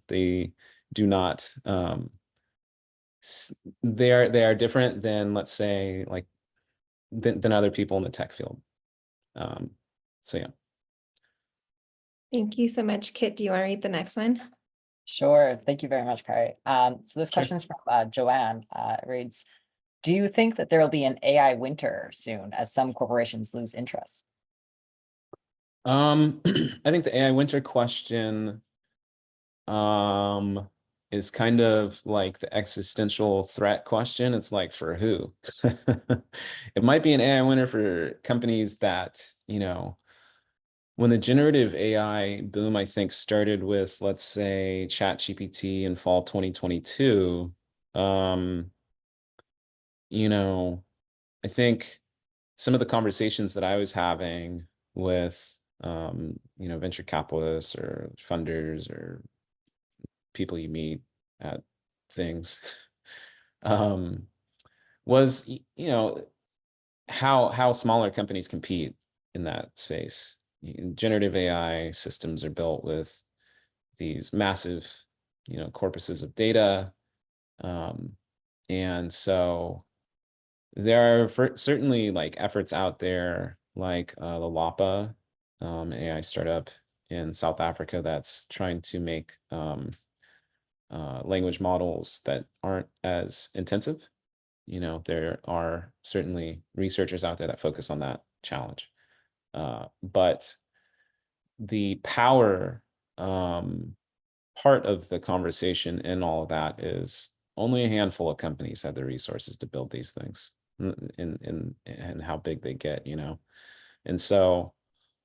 They do not, they are different than, let's say, like than other people in the tech field. So yeah. Thank you so much, Kit. Do you want to read the next one? Sure. Thank you very much, Khari. So this Sure. question is from Joanne. It reads, do you think that there will be an AI winter soon as some corporations lose interest? I think the AI winter question is kind of like the existential threat question. It's like, for who? It might be an AI winter for companies that, when the generative AI boom, I think, started with, let's say, ChatGPT in fall 2022, I think some of the conversations that I was having with, venture capitalists or funders or people you meet at things, was, how smaller companies compete in that space. Generative AI systems are built with these massive, corpuses of data. And so there are certainly like efforts out there, like the Lapa AI startup in South Africa that's trying to make language models that aren't as intensive. There are certainly researchers out there that focus on that challenge. But the power part of the conversation in all of that is only a handful of companies have the resources to build these things, and how big they get, And so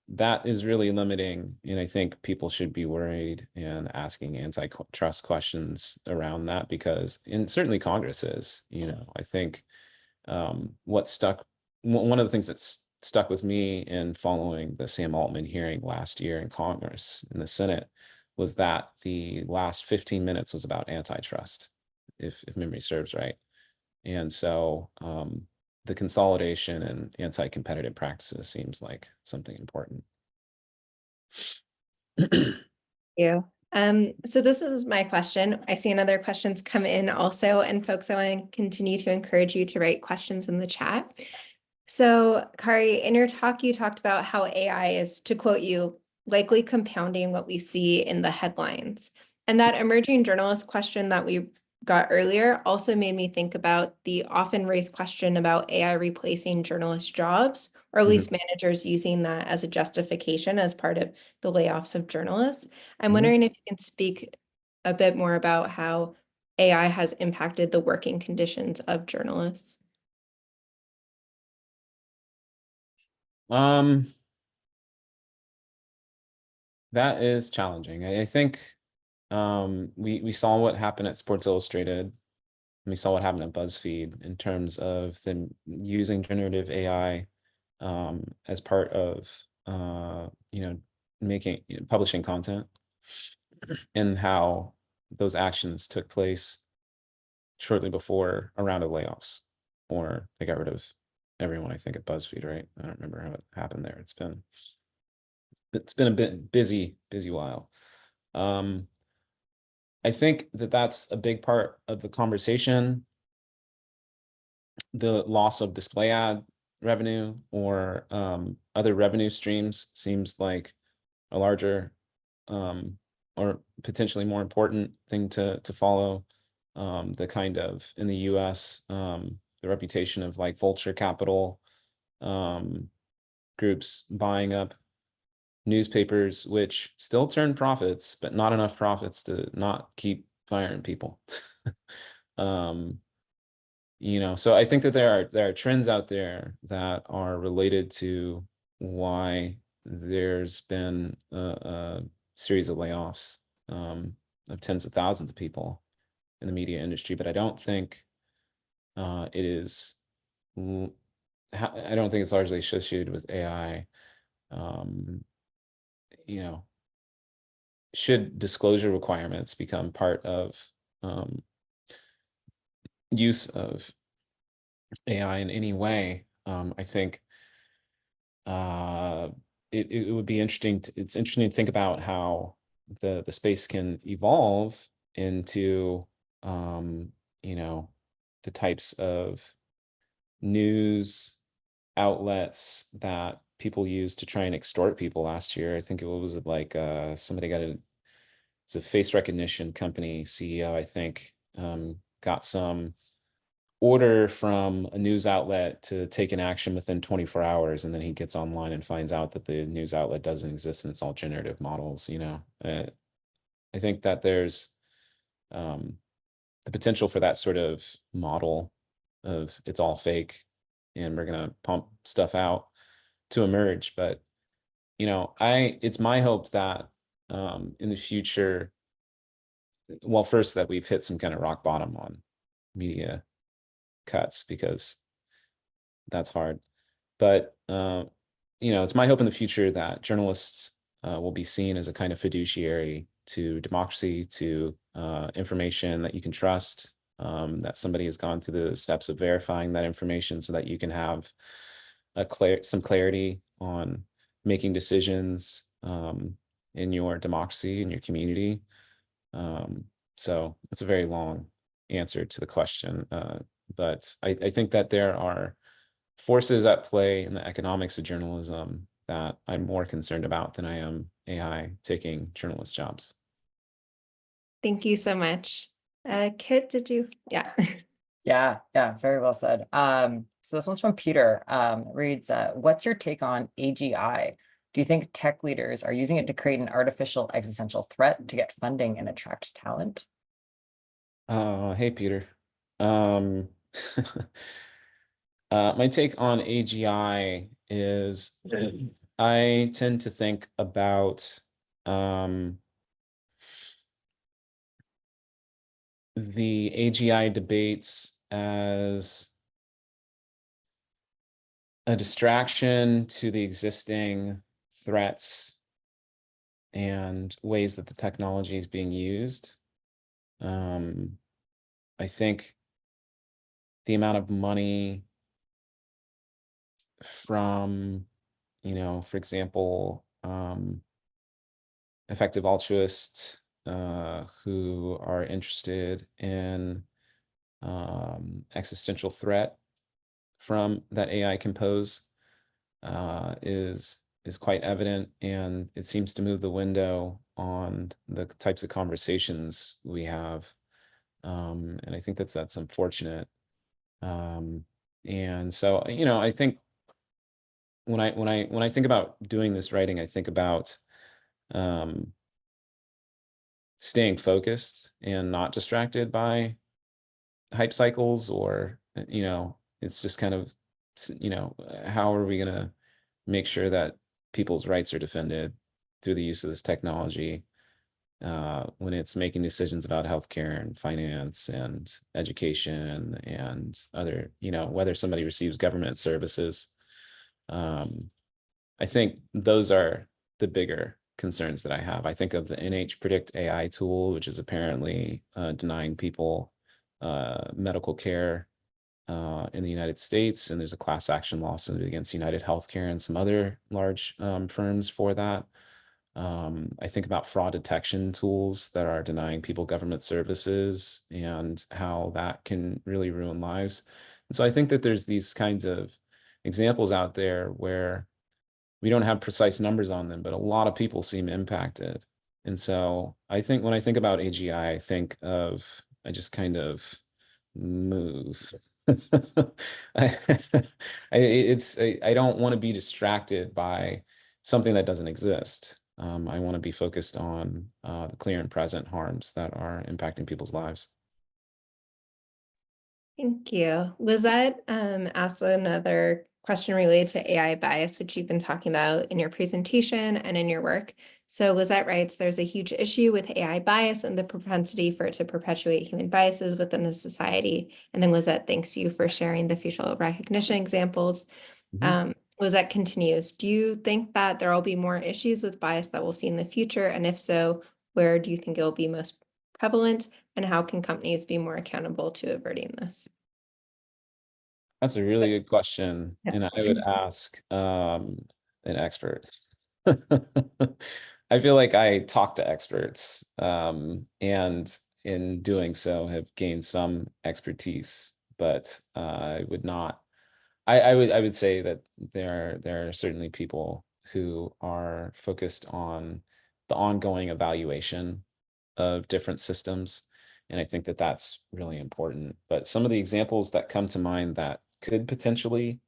that is really limiting, and I think people should be worried and asking antitrust questions around that, because, and certainly Congress is, I think one of the things that's stuck with me in following the Sam Altman hearing last year in Congress, in the Senate, was that the last 15 minutes was about antitrust, if memory serves right. And so the consolidation and anti-competitive practices seems like something important. You. So this is my question. I see another questions come in also, and folks, I want to continue to encourage you to write questions in the chat. So Khari, in your talk, you talked about how AI is, to quote you, likely compounding what we see in the headlines. And that emerging journalist question that we got earlier also made me think about the often raised question about AI replacing journalist jobs, or at least managers using that as a justification as part of the layoffs of journalists. I'm wondering if you can speak a bit more about how AI has impacted the working conditions of journalists. That is challenging. I think we saw what happened at Sports Illustrated. And we saw what happened at BuzzFeed in terms of them using generative AI as part of publishing content, and how those actions took place shortly before a round of layoffs, or they got rid of everyone, I think, at BuzzFeed, right? I don't remember how it happened there. It's been a bit busy while. I think that that's a big part of the conversation. The loss of display ad revenue or other revenue streams seems like a larger or potentially more important thing to follow. The kind of, in the US, the reputation of like vulture capital groups buying up newspapers, which still turn profits, but not enough profits to not keep firing people. So I think that there are trends out there that are related to why there's been a series of layoffs of tens of thousands of people in the media industry, but I don't think it is. I don't think it's largely associated with AI. You know, should disclosure requirements become part of use of AI in any way, I think it would be interesting. It's interesting to think about how the space can evolve into you know, the types of news outlets that people use to try and extort people. Last year, I think it was like somebody got it's a face recognition company CEO, I think, got some order from a news outlet to take an action within 24 hours, and then he gets online and finds out that the news outlet doesn't exist and it's all generative models. I think that there's the potential for that sort of model of it's all fake and we're gonna pump stuff out to emerge. But it's my hope that in the future, well, first that we've hit some kind of rock bottom on media cuts, because that's hard. But it's my hope in the future that journalists will be seen as a kind of fiduciary to democracy, to information that you can trust, that somebody has gone through the steps of verifying that information so that you can have some clarity on making decisions in your democracy, in your community. So it's a very long answer to the question. But I think that there are forces at play in the economics of journalism that I'm more concerned about than I am AI taking journalist jobs. Thank you so much. Kit, did you? Yeah. Yeah, very well said. So this one's from Peter. Reads, what's your take on AGI? Do you think tech leaders are using it to create an artificial existential threat to get funding and attract talent? Hey, Peter. My take on AGI is I tend to think about the AGI debates as a distraction to the existing threats and ways that the technology is being used. I think the amount of money from, for example, effective altruists who are interested in existential threat from that AI can pose is quite evident, and it seems to move the window on the types of conversations we have, and I think that's unfortunate. And so I think when I think about doing this writing, I think about staying focused and not distracted by hype cycles, or it's just kind of how are we going to make sure that people's rights are defended through the use of this technology when it's making decisions about healthcare and finance and education and other, whether somebody receives government services. I think those are the bigger concerns that I have. I think of the NH Predict AI tool, which is apparently denying people medical care in the United States, and there's a class action lawsuit against United Healthcare and some other large firms for that. I think about fraud detection tools that are denying people government services and how that can really ruin lives. And so I think that there's these kinds of examples out there where we don't have precise numbers on them, but a lot of people seem impacted. And so I think when I think about AGI, I just kind of move. I don't want to be distracted by something that doesn't exist. I want to be focused on the clear and present harms that are impacting people's lives. Thank you. Lizette asked another question related to AI bias, which you've been talking about in your presentation and in your work. So Lizette writes, there's a huge issue with AI bias and the propensity for it to perpetuate human biases within a society. And then Lizette thanks you for sharing the facial recognition examples. Lizette continues, do you think that there will be more issues with bias that we'll see in the future? And if so, where do you think it will be most prevalent? And how can companies be more accountable to averting this? That's a really good question, Yeah. and I would ask an expert. I feel like I talk to experts, and in doing so have gained some expertise, but I would not. I would say that there are certainly people who are focused on the ongoing evaluation of different systems, and I think that that's really important. But some of the examples that come to mind that could potentially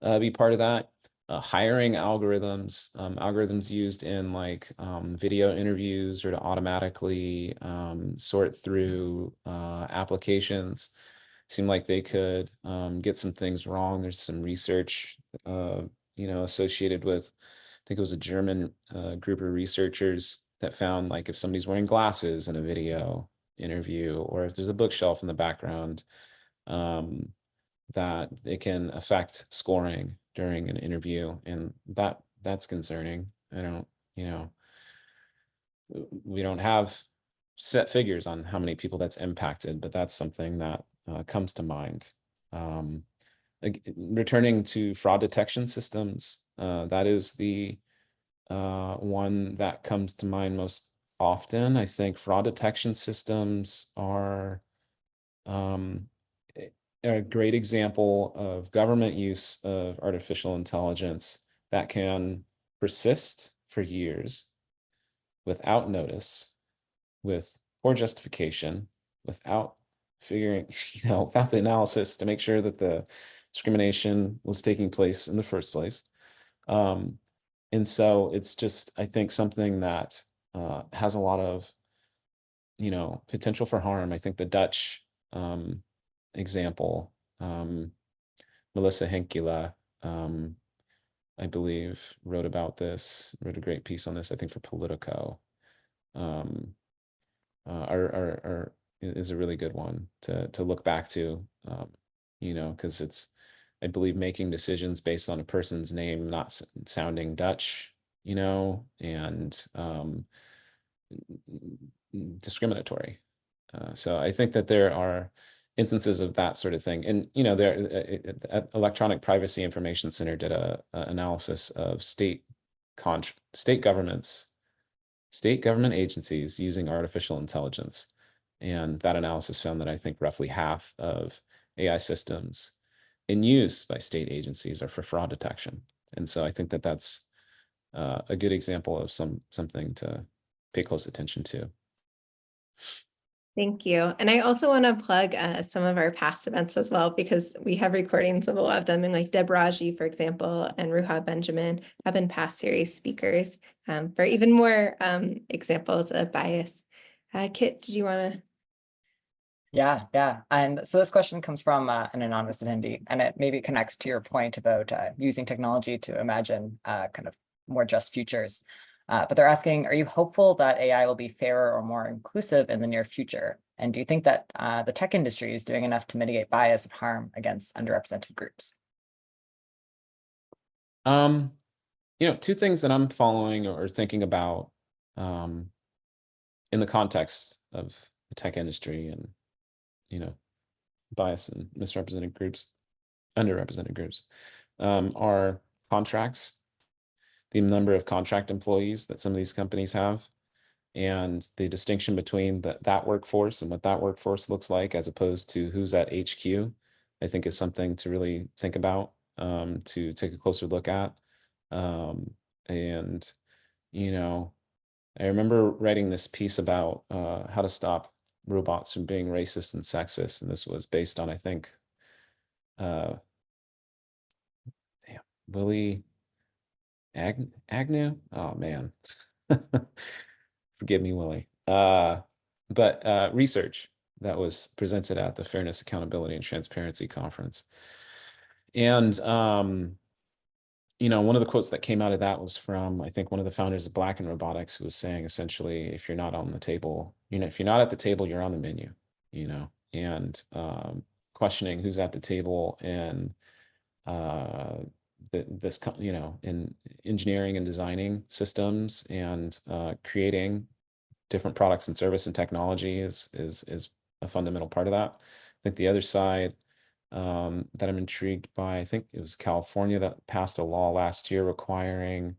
be part of that, hiring algorithms, algorithms used in like video interviews or to automatically sort through applications seem like they could get some things wrong. There's some research, associated with, I think it was a German group of researchers that found like if somebody's wearing glasses in a video interview, or if there's a bookshelf in the background, that it can affect scoring during an interview, and that's concerning. I don't, we don't have set figures on how many people that's impacted, but that's something that comes to mind. Returning to fraud detection systems, that is the one that comes to mind most often. I think fraud detection systems are a great example of government use of artificial intelligence that can persist for years without notice, with poor justification, without figuring, without the analysis to make sure that the discrimination was taking place in the first place. And so it's just, I think, something that has a lot of, potential for harm. I think the Dutch example, Melissa Henkela, I believe, wrote a great piece on this, I think, for Politico. Is a really good one to look back to, because it's, I believe, making decisions based on a person's name not sounding Dutch, and discriminatory. So I think that there are instances of that sort of thing. And, Electronic Privacy Information Center did a analysis of state government agencies using artificial intelligence. And that analysis found that I think roughly half of AI systems in use by state agencies are for fraud detection. And so I think that that's a good example of something to pay close attention to. Thank you. And I also want to plug some of our past events as well, because we have recordings of a lot of them. And like Deb Raji, for example, and Ruha Benjamin have been past series speakers for even more examples of bias. Kit, did you want to? Yeah. And so this question comes from an anonymous attendee, and it maybe connects to your point about using technology to imagine kind of more just futures. But they're asking, are you hopeful that AI will be fairer or more inclusive in the near future? And do you think that the tech industry is doing enough to mitigate bias and harm against underrepresented groups? Two things that I'm following or thinking about in the context of the tech industry and, bias and underrepresented groups, are contracts, the number of contract employees that some of these companies have, and the distinction between that workforce and what that workforce looks like as opposed to who's at HQ, I think is something to really think about, to take a closer look at. And, I remember writing this piece about how to stop robots from being racist and sexist, and this was based on, I think, Willie Agnew. Oh man, forgive me, Willie. But research that was presented at the Fairness, Accountability, and Transparency Conference, and one of the quotes that came out of that was from, I think, one of the founders of Black in Robotics, who was saying essentially, if you're not on the table, if you're not at the table, you're on the menu, and questioning who's at the table and in engineering and designing systems and creating different products and service and technology is a fundamental part of that. I think the other side that I'm intrigued by, I think it was California that passed a law last year requiring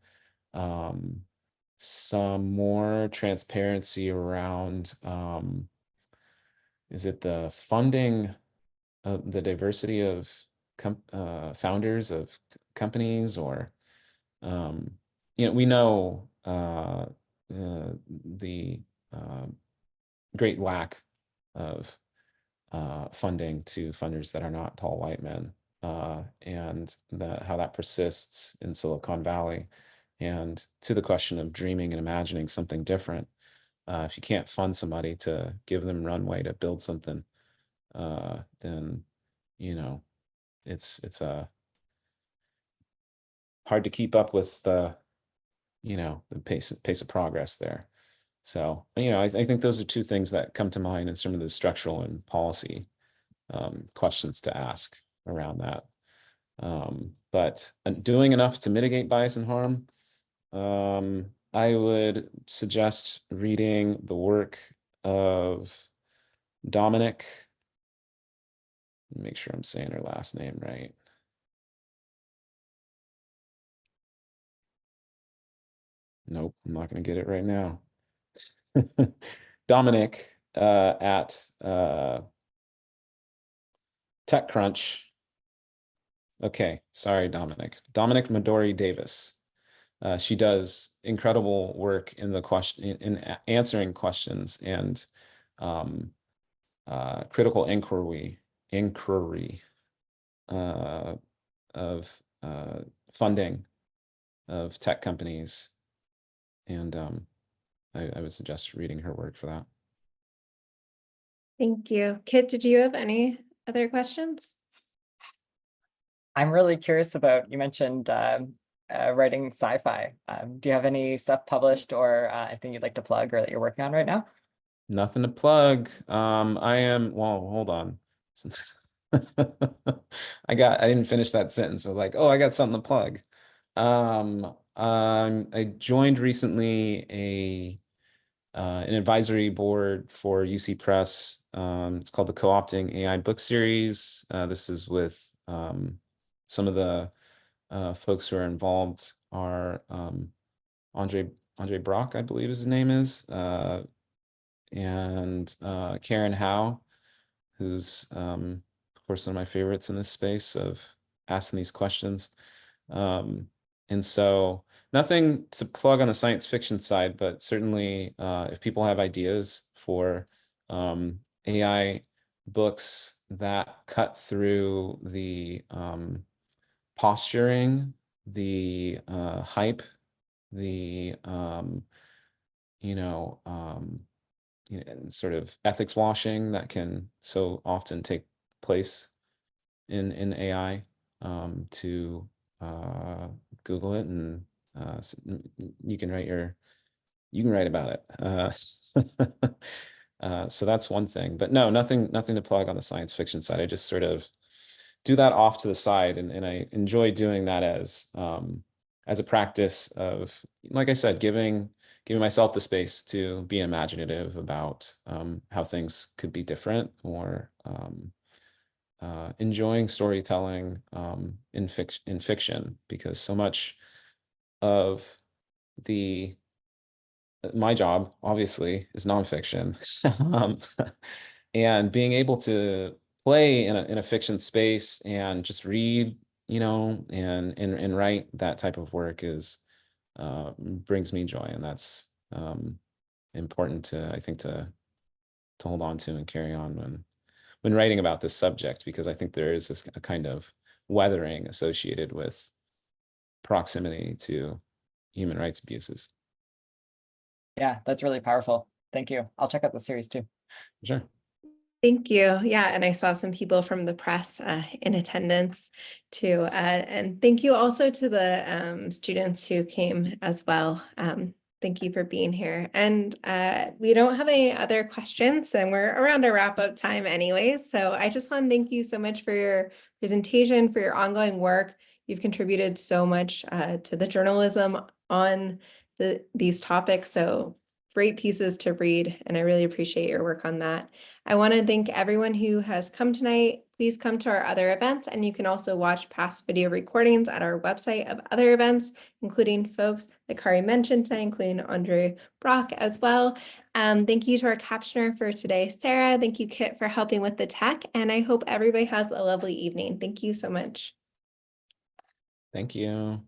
some more transparency around is it the funding, the diversity of founders of companies, or we know the great lack of funding to funders that are not tall white men, and how that persists in Silicon Valley. And to the question of dreaming and imagining something different, if you can't fund somebody to give them runway to build something, then it's hard to keep up with the pace of progress there. So, I think those are two things that come to mind in some of the structural and policy questions to ask around that. But doing enough to mitigate bias and harm, I would suggest reading the work of Dominic. Make sure I'm saying her last name right. Nope, I'm not going to get it right now. Dominic at TechCrunch. Okay, sorry, Dominic. Dominic Midori Davis. She does incredible work in the question in answering questions and critical inquiry of funding of tech companies, and I would suggest reading her work for that. Thank you. Kit, did you have any other questions? I'm really curious about, you mentioned writing sci-fi. Do you have any stuff published or anything you'd like to plug or that you're working on right now? Nothing to plug. Hold on. I didn't finish that sentence. I was like, oh, I got something to plug. I joined recently an advisory board for UC Press. It's called the Co-opting AI book series. This is with some of the folks who are involved are Andre Brock, I believe his name is, and Karen Howe, who's of course one of my favorites in this space of asking these questions. And so nothing to plug on the science fiction side, but certainly if people have ideas for AI books that cut through the posturing, the hype, the sort of ethics washing that can so often take place in AI, to Google it, and you can write about it. So that's one thing, but no, nothing to plug on the science fiction side. I just sort of do that off to the side, and I enjoy doing that as a practice of, like I said, giving myself the space to be imaginative about how things could be different, or enjoying storytelling in fiction, because so much of my job obviously is nonfiction, and being able to play in a fiction space and just read, and write that type of work brings me joy, and that's important I think to hold on to and carry on when writing about this subject, because I think there is a kind of weathering associated with proximity to human rights abuses. Yeah, that's really powerful. Thank you. I'll check out the series too. Sure. Thank you. Yeah, and I saw some people from the press in attendance too. And thank you also to the students who came as well. Thank you for being here. And we don't have any other questions, and we're around our wrap-up time anyways. So I just want to thank you so much for your presentation, for your ongoing work. You've contributed so much to the journalism on these topics. So great pieces to read, and I really appreciate your work on that. I want to thank everyone who has come tonight. Please come to our other events, and you can also watch past video recordings at our website of other events, including folks that Khari mentioned tonight, including Andre Brock as well. Thank you to our captioner for today, Sarah. Thank you, Kit, for helping with the tech, and I hope everybody has a lovely evening. Thank you so much. Thank you.